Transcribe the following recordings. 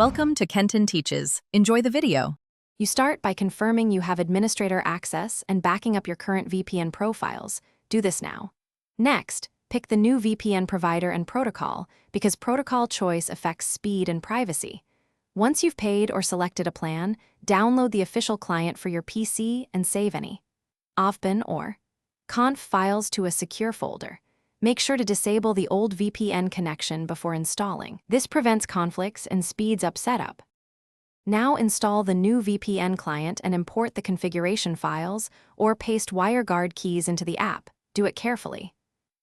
Welcome to Kenton Teaches. Enjoy the video. You start by confirming you have administrator access and backing up your current VPN profiles. Do this now. Next, pick the new VPN provider and protocol because protocol choice affects speed and privacy. Once you've paid or selected a plan, download the official client for your PC and save any OFBAN or conf files to a secure folder. Make sure to disable the old VPN connection before installing. This prevents conflicts and speeds up setup. Now install the new VPN client and import the configuration files or paste WireGuard keys into the app. Do it carefully.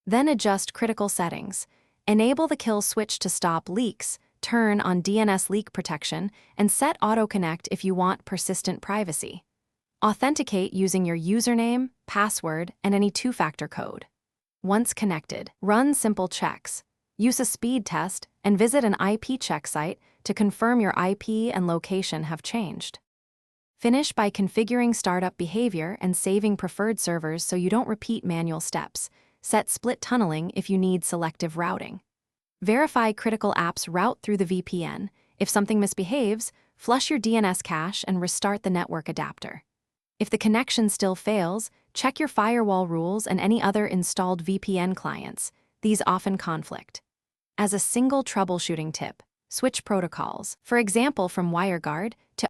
Then adjust critical settings. Enable the kill switch to stop leaks, turn on DNS leak protection, and set auto-connect if you want persistent privacy. Authenticate using your username, password, and any two-factor code. Once connected, run simple checks. Use a speed test and visit an IP check site to confirm your IP and location have changed. Finish by configuring startup behavior and saving preferred servers so you don't repeat manual steps. Set split tunneling if you need selective routing. Verify critical apps route through the VPN. If something misbehaves, flush your DNS cache and restart the network adapter. If the connection still fails, check your firewall rules and any other installed VPN clients. These often conflict. As a single troubleshooting tip, switch protocols, for example from WireGuard to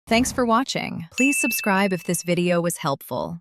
Thanks for watching. Please subscribe if this video was helpful.